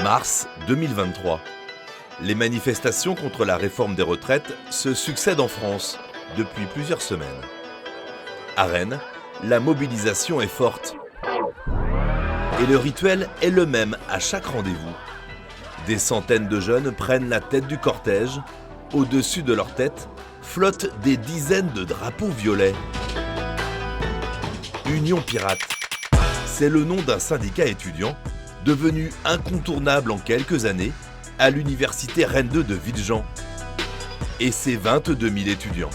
Mars 2023. Les manifestations contre la réforme des retraites se succèdent en France depuis plusieurs semaines. À Rennes, la mobilisation est forte. Et le rituel est le même à chaque rendez-vous. Des centaines de jeunes prennent la tête du cortège. Au-dessus de leur tête flottent des dizaines de drapeaux violets. Union Pirate, c'est le nom d'un syndicat étudiant devenu incontournable en quelques années à l'université Rennes 2 de Villejean. Et ses 22 000 étudiants.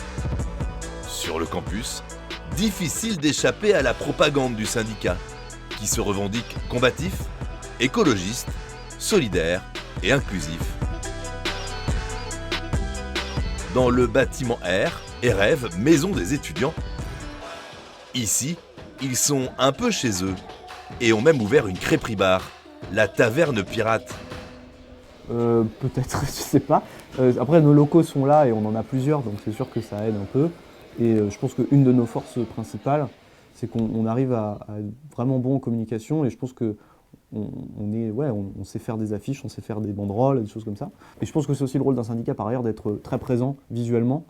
Sur le campus, difficile d'échapper à la propagande du syndicat, qui se revendique combatif, écologiste, solidaire et inclusif. Dans le bâtiment R et Rêve, maison des étudiants, ici, ils sont un peu chez eux et ont même ouvert une crêperie-bar, la Taverne Pirate. Peut-être, je sais pas. Après, nos locaux sont là et on en a plusieurs, donc c'est sûr que ça aide un peu. Et je pense qu'une de nos forces principales, c'est qu'on arrive à être vraiment bon en communication et je pense qu'on sait faire des affiches, on sait faire des banderoles, des choses comme ça. Et je pense que c'est aussi le rôle d'un syndicat par ailleurs d'être très présent visuellement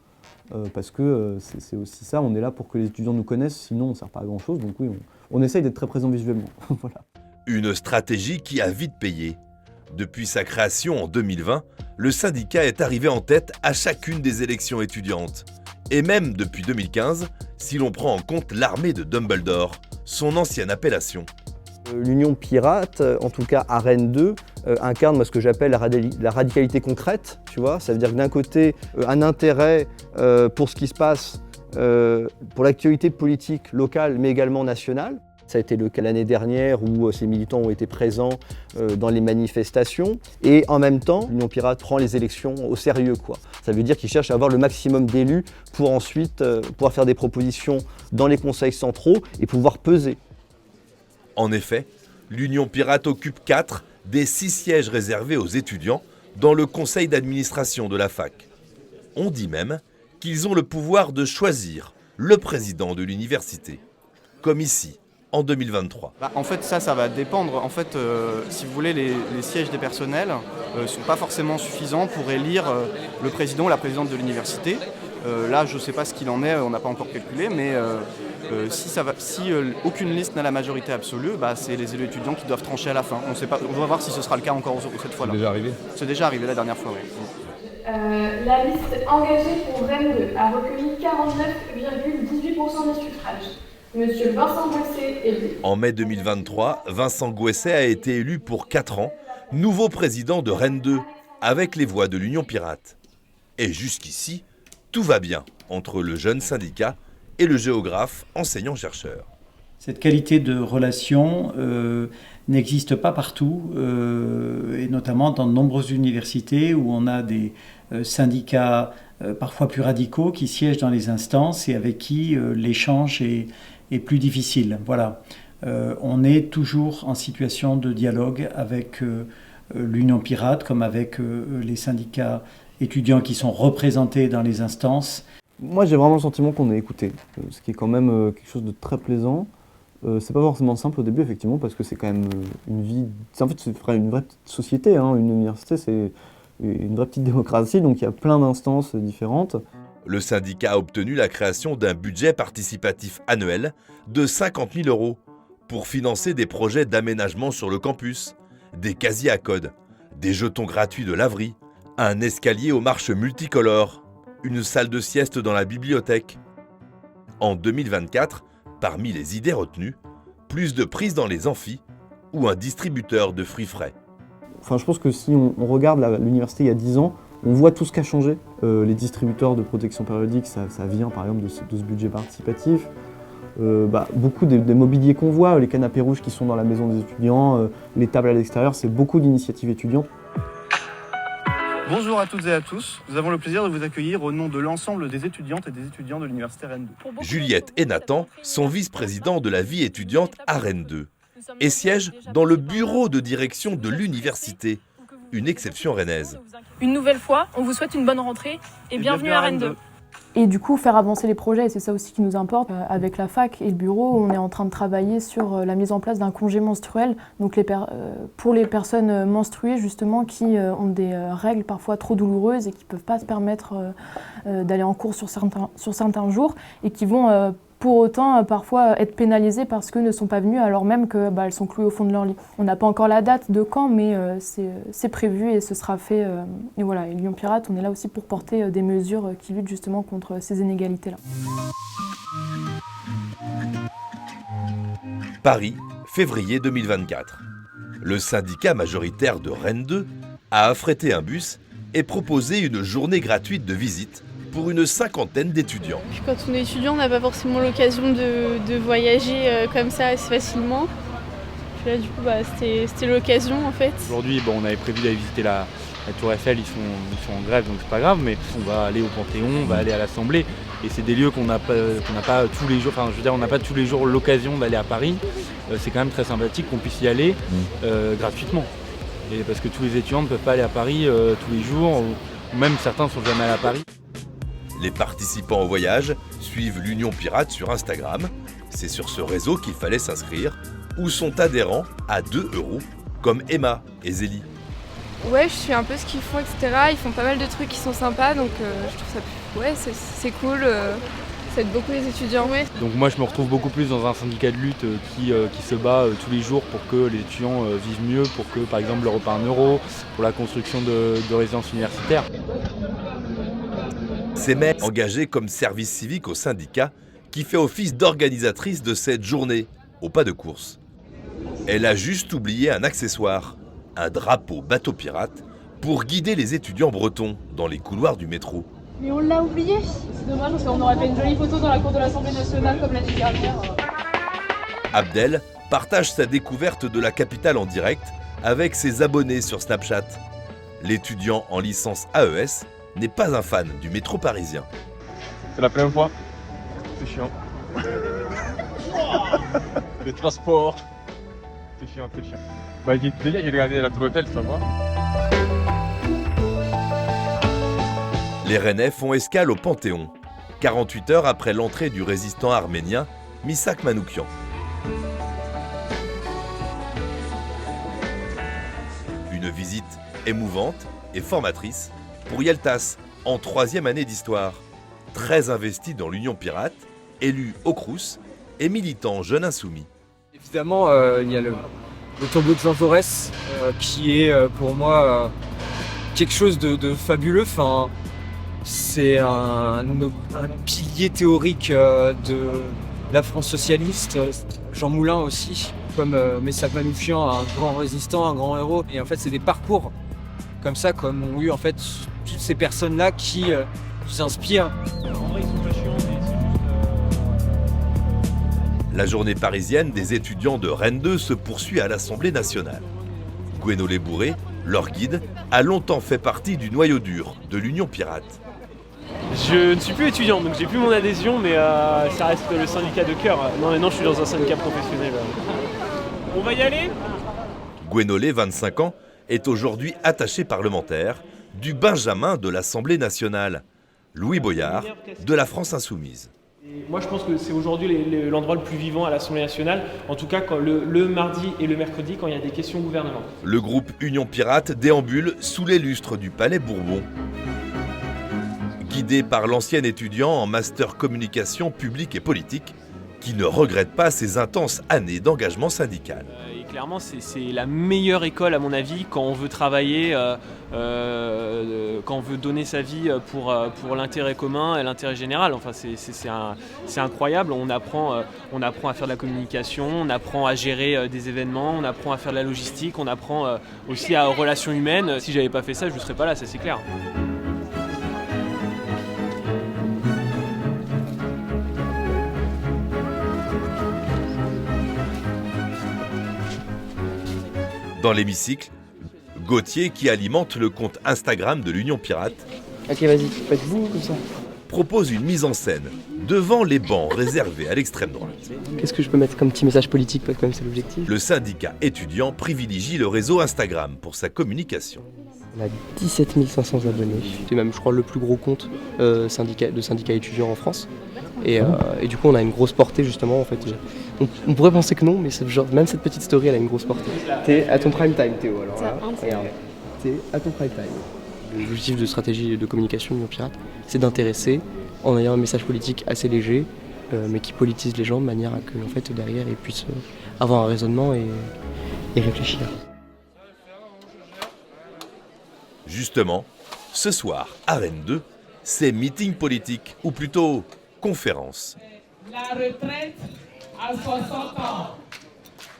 parce que c'est aussi ça, on est là pour que les étudiants nous connaissent, sinon on ne sert pas à grand chose. Donc oui, on essaye d'être très présent visuellement. Voilà. Une stratégie qui a vite payé. Depuis sa création en 2020, le syndicat est arrivé en tête à chacune des élections étudiantes. Et même depuis 2015, si l'on prend en compte l'armée de Dumbledore, son ancienne appellation. L'Union Pirate, en tout cas à Rennes 2, incarne ce que j'appelle la radicalité concrète, tu vois. Ça veut dire que d'un côté, un intérêt pour ce qui se passe, pour l'actualité politique locale, mais également nationale. Ça a été le cas l'année dernière où ces militants ont été présents dans les manifestations. Et en même temps, l'Union Pirate prend les élections au sérieux, quoi. Ça veut dire qu'ils cherchent à avoir le maximum d'élus pour ensuite pouvoir faire des propositions dans les conseils centraux et pouvoir peser. En effet, l'Union Pirate occupe 4 des 6 sièges réservés aux étudiants dans le conseil d'administration de la fac. On dit même qu'ils ont le pouvoir de choisir le président de l'université, comme ici, en 2023. En fait, ça va dépendre. En fait, si vous voulez, les sièges des personnels ne sont pas forcément suffisants pour élire le président ou la présidente de l'université. Là, je ne sais pas ce qu'il en est, on n'a pas encore calculé, mais si aucune liste n'a la majorité absolue, c'est les élus étudiants qui doivent trancher à la fin. On doit voir si ce sera le cas encore cette fois-là. C'est déjà arrivé ? C'est déjà arrivé la dernière fois, oui. La liste engagée pour Rennes 2 a recueilli 49,18% des suffrages. Monsieur Vincent Gouesset est élu. En mai 2023, Vincent Gouesset a été élu pour 4 ans, nouveau président de Rennes 2, avec les voix de l'Union Pirate. Et jusqu'ici, tout va bien entre le jeune syndicat et le géographe enseignant-chercheur. Cette qualité de relation n'existe pas partout, et notamment dans de nombreuses universités où on a des syndicats parfois plus radicaux qui siègent dans les instances et avec qui l'échange est plus difficile. Voilà. On est toujours en situation de dialogue avec l'Union Pirate comme avec les syndicats étudiants qui sont représentés dans les instances. Moi j'ai vraiment le sentiment qu'on est écouté, ce qui est quand même quelque chose de très plaisant. C'est pas forcément simple au début effectivement parce que c'est quand même une vie, en fait c'est une vraie petite société, hein. Une université c'est une vraie petite démocratie, donc il y a plein d'instances différentes. Le syndicat a obtenu la création d'un budget participatif annuel de 50 000 € pour financer des projets d'aménagement sur le campus, des casiers à code, des jetons gratuits de laverie, un escalier aux marches multicolores, une salle de sieste dans la bibliothèque. En 2024, parmi les idées retenues, plus de prises dans les amphis ou un distributeur de fruits frais. Enfin, je pense que si on regarde l'université il y a 10 ans, on voit tout ce qui a changé. Les distributeurs de protection périodique, ça vient par exemple de ce budget participatif. Beaucoup des mobiliers qu'on voit, les canapés rouges qui sont dans la maison des étudiants, les tables à l'extérieur, c'est beaucoup d'initiatives étudiantes. Bonjour à toutes et à tous. Nous avons le plaisir de vous accueillir au nom de l'ensemble des étudiantes et des étudiants de l'université Rennes 2. Juliette et Nathan sont vice-présidents de la vie étudiante à Rennes 2 et siègent dans le bureau de direction de l'université, une exception rennaise. Une nouvelle fois, on vous souhaite une bonne rentrée et bienvenue à Rennes 2. Et du coup, faire avancer les projets, et c'est ça aussi qui nous importe. Avec la fac et le bureau, on est en train de travailler sur la mise en place d'un congé menstruel, donc pour les personnes menstruées justement qui ont des règles parfois trop douloureuses et qui ne peuvent pas se permettre d'aller en cours sur certains jours et qui vont pour autant parfois être pénalisées parce qu'elles ne sont pas venues alors même qu'elles sont clouées au fond de leur lit. On n'a pas encore la date de quand, mais c'est prévu et ce sera fait. Et voilà, et Lyon Pirate, on est là aussi pour porter des mesures qui luttent justement contre ces inégalités-là. Paris, février 2024. Le syndicat majoritaire de Rennes 2 a affrété un bus et proposé une journée gratuite de visite pour une cinquantaine d'étudiants. Quand on est étudiant, on n'a pas forcément l'occasion de voyager comme ça assez facilement. Puis là, du coup, c'était l'occasion en fait. Aujourd'hui, on avait prévu d'aller visiter la Tour Eiffel, ils sont en grève, donc c'est pas grave, mais on va aller au Panthéon, on va aller à l'Assemblée. Et c'est des lieux qu'on n'a pas tous les jours, on n'a pas tous les jours l'occasion d'aller à Paris. C'est quand même très sympathique qu'on puisse y aller gratuitement. Et parce que tous les étudiants ne peuvent pas aller à Paris tous les jours, ou même certains ne sont jamais allés à Paris. Les participants au voyage suivent l'Union Pirate sur Instagram. C'est sur ce réseau qu'il fallait s'inscrire, ou sont adhérents à 2 €, comme Emma et Zélie. Ouais, je suis un peu ce qu'ils font, etc. Ils font pas mal de trucs qui sont sympas, donc je trouve ça... Ouais, c'est cool. Ça aide beaucoup les étudiants. Ouais. Donc moi, je me retrouve beaucoup plus dans un syndicat de lutte qui se bat tous les jours pour que les étudiants vivent mieux, pour que, par exemple, le repas à 1 €, pour la construction de résidences universitaires. C'est May, engagée comme service civique au syndicat, qui fait office d'organisatrice de cette journée, au pas de course. Elle a juste oublié un accessoire, un drapeau bateau pirate, pour guider les étudiants bretons dans les couloirs du métro. Mais on l'a oublié. C'est dommage parce qu'on aurait fait une jolie photo dans la cour de l'Assemblée nationale comme l'année dernière. Abdel partage sa découverte de la capitale en direct avec ses abonnés sur Snapchat. L'étudiant en licence AES n'est pas un fan du métro parisien. C'est la première fois. C'est chiant. Les transports. C'est chiant. J'ai regardé la Tour Eiffel, ça va. Les Rennais font escale au Panthéon, 48 heures après l'entrée du résistant arménien Misak Manoukian. Une visite émouvante et formatrice pour Yeltas, en 3e année d'histoire, très investi dans l'Union Pirate, élu au Crous et militant jeune insoumis. Évidemment, il y a le tombeau de Jean Jaurès qui est pour moi quelque chose de fabuleux. Enfin, c'est un pilier théorique de la France socialiste. Jean Moulin aussi, comme Misak Manoukian, un grand résistant, un grand héros. Et en fait, c'est des parcours comme ça, comme ont eu en fait toutes ces personnes-là qui nous inspirent. La journée parisienne des étudiants de Rennes 2 se poursuit à l'Assemblée nationale. Gwénolé Bourré, leur guide, a longtemps fait partie du noyau dur de l'Union Pirate. Je ne suis plus étudiant, donc j'ai plus mon adhésion, mais ça reste le syndicat de cœur. Non, maintenant je suis dans un syndicat professionnel. On va y aller ? Gwénolé, 25 ans, est aujourd'hui attaché parlementaire du Benjamin de l'Assemblée nationale, Louis Boyard, de la France insoumise. Moi je pense que c'est aujourd'hui l'endroit le plus vivant à l'Assemblée nationale, en tout cas quand le mardi et le mercredi quand il y a des questions au gouvernement. Le groupe Union Pirate déambule sous les lustres du Palais Bourbon. Guidé par l'ancien étudiant en master communication publique et politique, qui ne regrette pas ses intenses années d'engagement syndical. Clairement, c'est la meilleure école à mon avis quand on veut travailler, quand on veut donner sa vie pour l'intérêt commun et l'intérêt général. Enfin, c'est incroyable. On apprend à faire de la communication, on apprend à gérer des événements, on apprend à faire de la logistique, on apprend aussi à relations humaines. Si j'avais pas fait ça, je ne serais pas là, ça c'est clair. Dans l'hémicycle, Gauthier, qui alimente le compte Instagram de l'Union Pirate, ok, vas-y, faites-vous comme ça. Propose une mise en scène devant les bancs réservés à l'extrême droite. Qu'est-ce que je peux mettre comme petit message politique, comme c'est l'objectif ? Le syndicat étudiant privilégie le réseau Instagram pour sa communication. On a 17 500 abonnés. C'est même, je crois, le plus gros compte de syndicats étudiants en France. Et du coup, on a une grosse portée, justement, en fait. On pourrait penser que non, mais genre, même cette petite story, elle a une grosse portée. T'es à ton prime time, Théo, alors là. Regarde. T'es à ton prime time. L'objectif de stratégie de communication de L'Union Pirate, c'est d'intéresser en ayant un message politique assez léger, mais qui politise les gens de manière à que, en fait, derrière, ils puissent avoir un raisonnement et réfléchir. Justement, ce soir, à Rennes 2, c'est meeting politique, ou plutôt conférence. La retraite à 60 ans.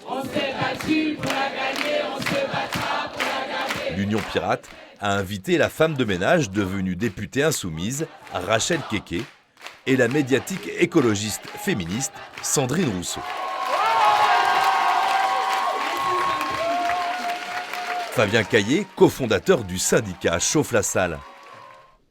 On s'est battu pour la gagner, on se battra pour la garder. L'Union Pirate a invité la femme de ménage devenue députée insoumise, Rachel Keke, et la médiatique écologiste féministe, Sandrine Rousseau. Fabien Caillé, cofondateur du syndicat, chauffe la salle.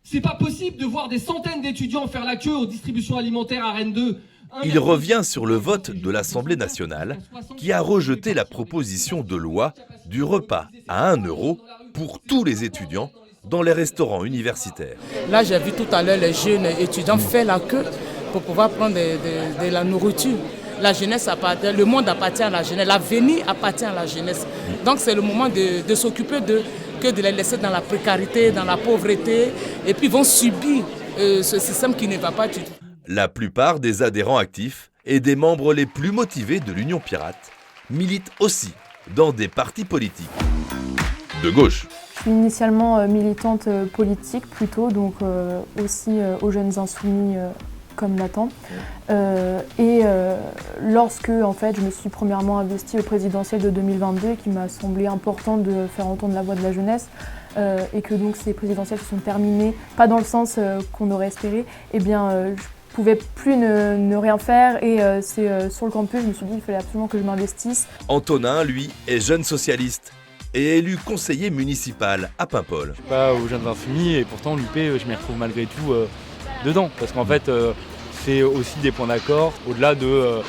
C'est pas possible de voir des centaines d'étudiants faire la queue aux distributions alimentaires à Rennes 2. Il revient sur le vote de l'Assemblée nationale qui a rejeté la proposition de loi du repas à 1 € pour tous les étudiants dans les restaurants universitaires. Là, j'ai vu tout à l'heure les jeunes étudiants faire la queue pour pouvoir prendre de la nourriture. La jeunesse appartient, le monde appartient à la jeunesse, l'avenir appartient à la jeunesse. Donc c'est le moment de s'occuper que de les laisser dans la précarité, dans la pauvreté, et puis vont subir ce système qui ne va pas du tout. La plupart des adhérents actifs et des membres les plus motivés de l'Union Pirate militent aussi dans des partis politiques de gauche. Je suis initialement militante politique plutôt, donc aussi aux Jeunes Insoumis comme Nathan. Lorsque en fait, je me suis premièrement investie au présidentiel de 2022, qui m'a semblé important de faire entendre la voix de la jeunesse, et que donc ces présidentielles se sont terminées, pas dans le sens qu'on aurait espéré, eh bien je pouvais plus ne rien faire, et c'est sur le campus, je me suis dit qu'il fallait absolument que je m'investisse. Antonin, lui, est jeune socialiste et élu conseiller municipal à Paimpol. Je suis pas aux Jeunes Insoumis et pourtant l'UP, je m'y retrouve malgré tout dedans, parce qu'en fait c'est aussi des points d'accord, au-delà de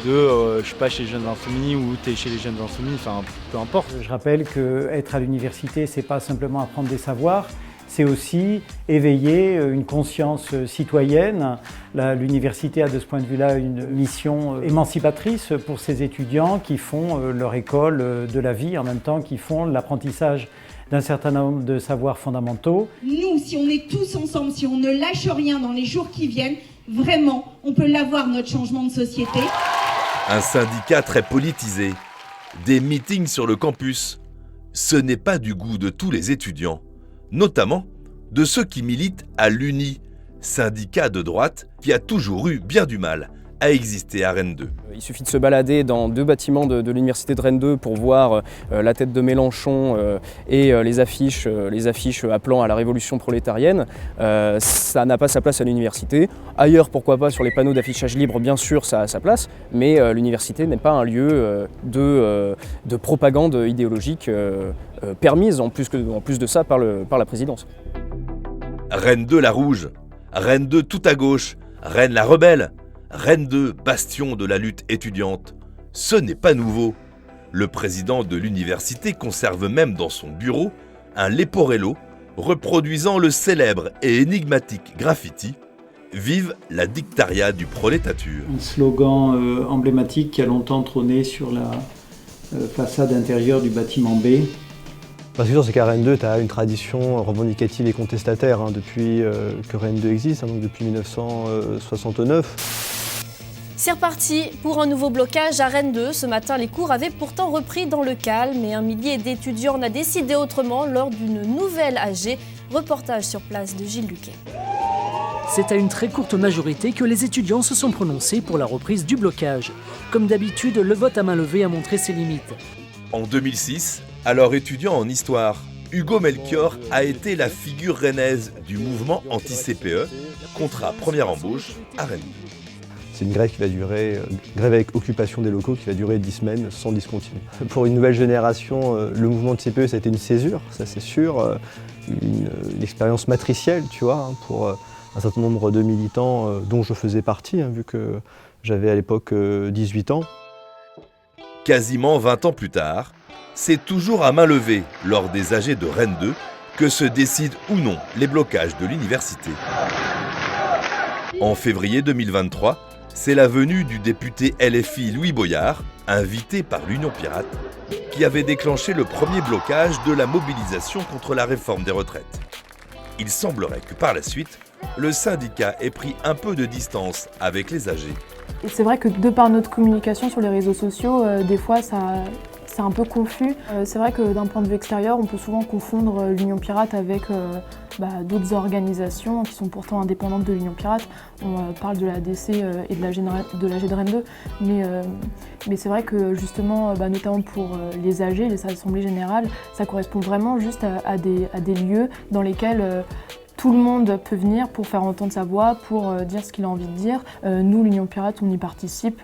je suis pas chez les Jeunes Insoumis ou tu es chez les Jeunes Insoumis, enfin peu importe. Je rappelle qu'être à l'université, c'est pas simplement apprendre des savoirs, c'est aussi éveiller une conscience citoyenne. L'université a de ce point de vue-là une mission émancipatrice pour ses étudiants qui font leur école de la vie, en même temps qui font l'apprentissage d'un certain nombre de savoirs fondamentaux. Nous, si on est tous ensemble, si on ne lâche rien dans les jours qui viennent, vraiment, on peut l'avoir, notre changement de société. Un syndicat très politisé, des meetings sur le campus. Ce n'est pas du goût de tous les étudiants, notamment de ceux qui militent à l'UNI, syndicat de droite qui a toujours eu bien du mal à exister à Rennes 2. Il suffit de se balader dans 2 bâtiments de l'université de Rennes 2 pour voir la tête de Mélenchon et les affiches appelant à la révolution prolétarienne. Ça n'a pas sa place à l'université. Ailleurs, pourquoi pas, sur les panneaux d'affichage libre, bien sûr, ça a sa place, mais l'université n'est pas un lieu de propagande idéologique permise, en plus de ça, par la présidence. Rennes 2 la rouge, Rennes 2 tout à gauche, Rennes la rebelle, Rennes 2 bastion de la lutte étudiante. Ce n'est pas nouveau. Le président de l'université conserve même dans son bureau un leporello reproduisant le célèbre et énigmatique graffiti « Vive la dictaria du prolétature ». Un slogan emblématique qui a longtemps trôné sur la façade intérieure du bâtiment B. Ce qui est sûr, c'est qu'à Rennes 2, tu as une tradition revendicative et contestataire depuis que Rennes 2 existe, donc depuis 1969. C'est reparti pour un nouveau blocage à Rennes 2. Ce matin, les cours avaient pourtant repris dans le calme, mais un millier d'étudiants en a décidé autrement lors d'une nouvelle AG. Reportage sur place de Gilles Luquet. C'est à une très courte majorité que les étudiants se sont prononcés pour la reprise du blocage. Comme d'habitude, le vote à main levée a montré ses limites. En 2006, alors étudiant en histoire, Hugo Melchior a été la figure rennaise du mouvement anti-CPE, contrat première embauche à Rennes. C'est une grève qui va durer, grève avec occupation des locaux, qui va durer 10 semaines sans discontinuer. Pour une nouvelle génération, le mouvement de CPE, ça a été une césure, ça c'est sûr, une expérience matricielle, tu vois, pour un certain nombre de militants dont je faisais partie, vu que j'avais à l'époque 18 ans. Quasiment 20 ans plus tard, c'est toujours à main levée, lors des AG de Rennes 2, que se décident ou non les blocages de l'université. En février 2023, c'est la venue du député LFI Louis Boyard, invité par l'Union Pirate, qui avait déclenché le premier blocage de la mobilisation contre la réforme des retraites. Il semblerait que par la suite, le syndicat ait pris un peu de distance avec les AG. Et c'est vrai que de par notre communication sur les réseaux sociaux, des fois c'est un peu confus. C'est vrai que d'un point de vue extérieur, on peut souvent confondre l'Union Pirate avec d'autres organisations qui sont pourtant indépendantes de l'Union Pirate. On parle de la DC et de l'AG de Rennes 2, mais c'est vrai que justement, notamment pour les AG, les assemblées générales, ça correspond vraiment juste à des lieux dans lesquels tout le monde peut venir pour faire entendre sa voix, pour dire ce qu'il a envie de dire. Nous, l'Union Pirate, on y participe,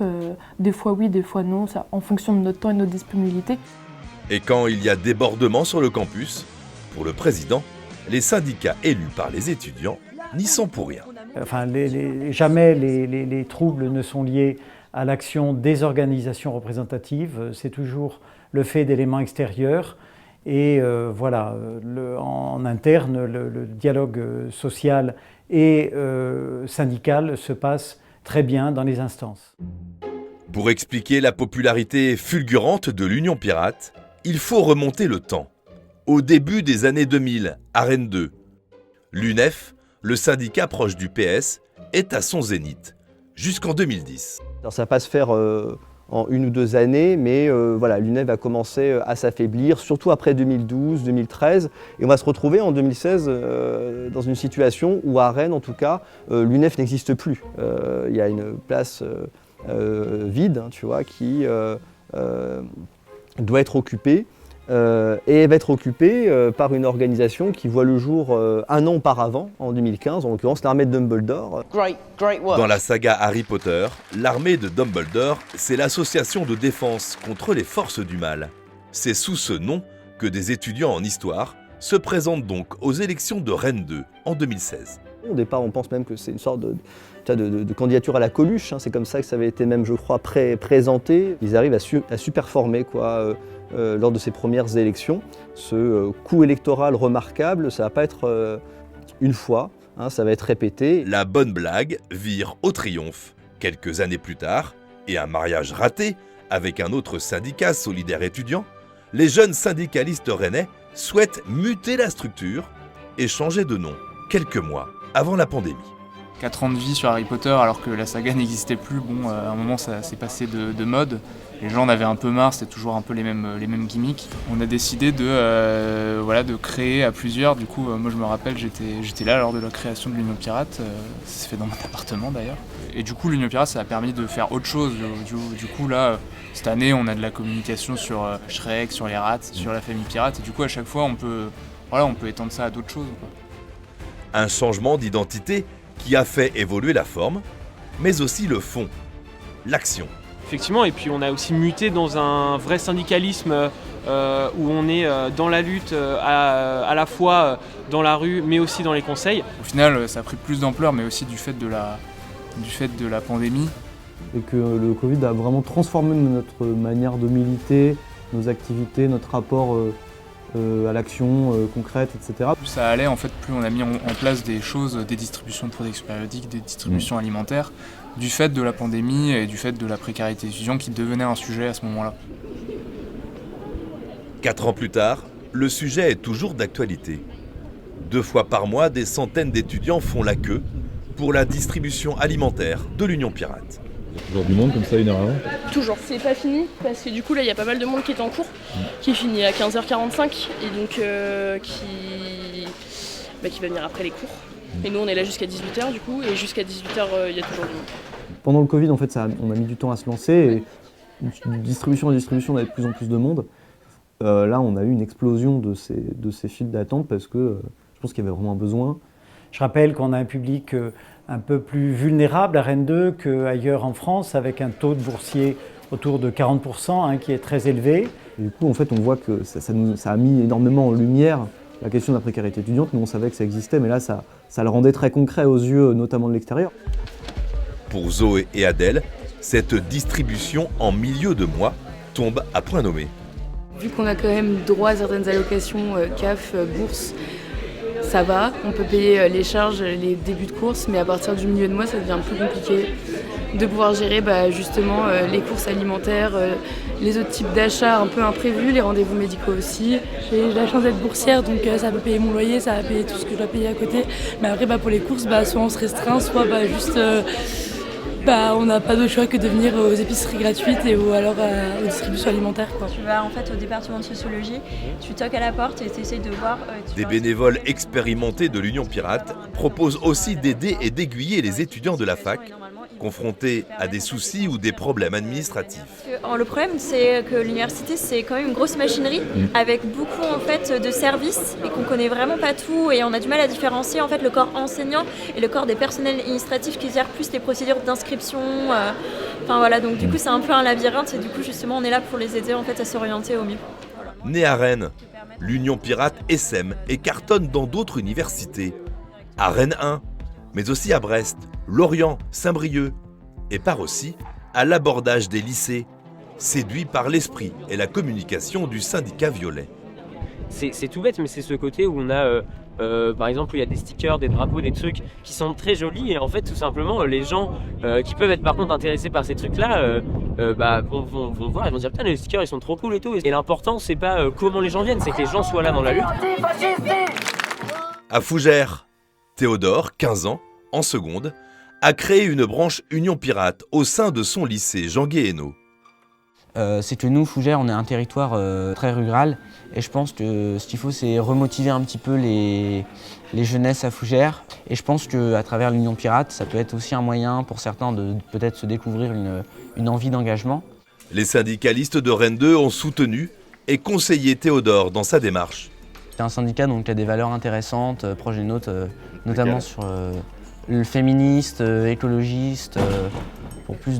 des fois oui, des fois non, ça, en fonction de notre temps et de notre disponibilité. Et quand il y a débordement sur le campus, pour le président, les syndicats élus par les étudiants n'y sont pour rien. Enfin, jamais les troubles ne sont liés à l'action des organisations représentatives, c'est toujours le fait d'éléments extérieurs. Et voilà, en interne, le dialogue social et syndical se passe très bien dans les instances. Pour expliquer la popularité fulgurante de l'Union Pirate, il faut remonter le temps. Au début des années 2000, à Rennes 2, l'UNEF, le syndicat proche du PS, est à son zénith, jusqu'en 2010. Alors ça ne va pas se faire en 1 ou 2 années, mais voilà, l'UNEF va commencer à s'affaiblir, surtout après 2012, 2013, et on va se retrouver en 2016 dans une situation où à Rennes, en tout cas, l'UNEF n'existe plus. Il y a une place vide, hein, tu vois, qui doit être occupée. Et elle va être occupée par une organisation qui voit le jour 1 an auparavant, en 2015, en l'occurrence l'armée de Dumbledore. Dans la saga Harry Potter, l'armée de Dumbledore, c'est l'association de défense contre les forces du mal. C'est sous ce nom que des étudiants en histoire se présentent donc aux élections de Rennes 2 en 2016. Au départ, on pense même que c'est une sorte de candidature à la Coluche, hein. C'est comme ça que ça avait été même, je crois, présenté. Ils arrivent à superformer, quoi. Lors de ces premières élections. Ce coup électoral remarquable, ça ne va pas être une fois, hein, ça va être répété. La bonne blague vire au triomphe quelques années plus tard, et un mariage raté avec un autre syndicat solidaire étudiant, les jeunes syndicalistes rennais souhaitent muter la structure et changer de nom quelques mois avant la pandémie. 4 ans de vie sur Harry Potter alors que la saga n'existait plus, bon, à un moment ça s'est passé de mode. Les gens en avaient un peu marre, c'était toujours un peu les mêmes gimmicks. On a décidé de créer à plusieurs. Du coup, moi je me rappelle, j'étais là lors de la création de l'Union Pirate. Ça s'est fait dans mon appartement d'ailleurs. Et du coup, l'Union Pirate, ça a permis de faire autre chose. Du coup, là, cette année, on a de la communication sur Shrek, sur les rats, sur la famille pirate. Et du coup, à chaque fois, on peut étendre ça à d'autres choses, quoi. Un changement d'identité qui a fait évoluer la forme, mais aussi le fond, l'action. Effectivement, et puis on a aussi muté dans un vrai syndicalisme où on est dans la lutte à la fois dans la rue mais aussi dans les conseils. Au final, ça a pris plus d'ampleur, mais aussi du fait de la pandémie. Et que le Covid a vraiment transformé notre manière de militer, nos activités, notre rapport à l'action concrète, etc. Plus ça allait, en fait, plus on a mis en place des choses, des distributions de protection périodique, des distributions alimentaires, du fait de la pandémie et du fait de la précarité étudiante qui devenait un sujet à ce moment-là. 4 ans plus tard, le sujet est toujours d'actualité. 2 fois par mois, des centaines d'étudiants font la queue pour la distribution alimentaire de l'Union Pirate. Il y a toujours du monde comme ça 1 heure avant ? Toujours, c'est pas fini parce que du coup là il y a pas mal de monde qui est en cours, qui finit à 15h45 et donc qui va venir après les cours. Et nous on est là jusqu'à 18h du coup et jusqu'à 18h il y a toujours du monde. Pendant le Covid en fait on a mis du temps à se lancer et de distribution à distribution on avait de plus en plus de monde. Là on a eu une explosion de ces files d'attente parce que je pense qu'il y avait vraiment un besoin. Je rappelle qu'on a un public un peu plus vulnérable à Rennes 2 qu'ailleurs en France, avec un taux de boursiers autour de 40%, hein, qui est très élevé. Et du coup, en fait, on voit que ça a mis énormément en lumière la question de la précarité étudiante. Nous, on savait que ça existait, mais là, ça le rendait très concret aux yeux, notamment de l'extérieur. Pour Zoé et Adèle, cette distribution en milieu de mois tombe à point nommé. Vu qu'on a quand même droit à certaines allocations, CAF, bourse, ça va, on peut payer les charges, les débuts de course, mais à partir du milieu de mois, ça devient plus compliqué de pouvoir gérer justement les courses alimentaires, les autres types d'achats un peu imprévus, les rendez-vous médicaux aussi. J'ai la chance d'être boursière, donc ça peut payer mon loyer, ça va payer tout ce que je dois payer à côté. Mais après, pour les courses, soit on se restreint, soit juste... on n'a pas d'autre choix que de venir aux épiceries gratuites ou alors aux distributions alimentaires. Tu vas en fait au département de sociologie, tu toques à la porte et tu essayes de voir... Des bénévoles expérimentés de l'Union Pirate proposent aussi d'aider et d'aiguiller les étudiants de la fac confrontés à des soucis ou des problèmes administratifs. Le problème, c'est que l'université, c'est quand même une grosse machinerie avec beaucoup en fait de services et qu'on connaît vraiment pas tout et on a du mal à différencier en fait le corps enseignant et le corps des personnels administratifs qui gèrent plus les procédures d'inscription. Donc du coup, c'est un peu un labyrinthe et du coup, justement, on est là pour les aider en fait à s'orienter au mieux. Née à Rennes, l'Union Pirate essaime et cartonne dans d'autres universités. À Rennes 1, mais aussi à Brest, Lorient, Saint-Brieuc, et part aussi à l'abordage des lycées, séduits par l'esprit et la communication du syndicat violet. C'est tout bête, mais c'est ce côté où on a, par exemple, il y a des stickers, des drapeaux, des trucs qui sont très jolis, et en fait, tout simplement, les gens qui peuvent être par contre intéressés par ces trucs-là, vont voir, ils vont dire putain, les stickers ils sont trop cool et tout. Et l'important, c'est pas comment les gens viennent, c'est que les gens soient là dans la lutte. À Fougères, Théodore, 15 ans, en seconde, a créé une branche Union Pirate au sein de son lycée Jean Guéhenno. C'est que nous, Fougères, on est un territoire très rural et je pense que ce qu'il faut, c'est remotiver un petit peu les jeunesses à Fougères. Et je pense qu'à travers l'Union Pirate, ça peut être aussi un moyen pour certains de peut-être se découvrir une envie d'engagement. Les syndicalistes de Rennes 2 ont soutenu et conseillé Théodore dans sa démarche. C'est un syndicat donc, qui a des valeurs intéressantes, proches des nôtres, notamment sur le féministe, écologiste, pour plus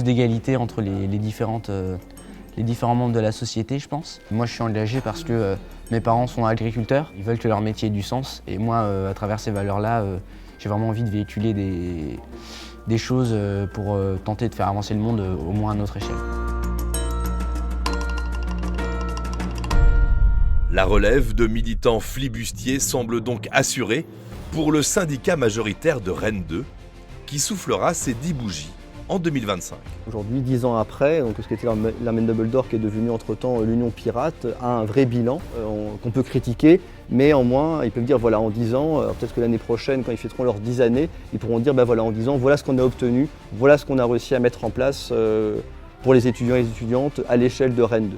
d'égalité entre les différents membres de la société, je pense. Moi, je suis engagé parce que mes parents sont agriculteurs, ils veulent que leur métier ait du sens. Et moi, à travers ces valeurs-là, j'ai vraiment envie de véhiculer des choses pour tenter de faire avancer le monde au moins à notre échelle. La relève de militants flibustiers semble donc assurée pour le syndicat majoritaire de Rennes 2, qui soufflera ses 10 bougies en 2025. Aujourd'hui, 10 ans après, donc ce qui était l'Armène Dumbledore, qui est devenu entre-temps l'Union Pirate, a un vrai bilan qu'on peut critiquer, mais en moins, ils peuvent dire voilà, en 10 ans, peut-être que l'année prochaine, quand ils fêteront leurs 10 années, ils pourront dire voilà, en 10 ans, voilà ce qu'on a obtenu, voilà ce qu'on a réussi à mettre en place pour les étudiants et les étudiantes à l'échelle de Rennes 2.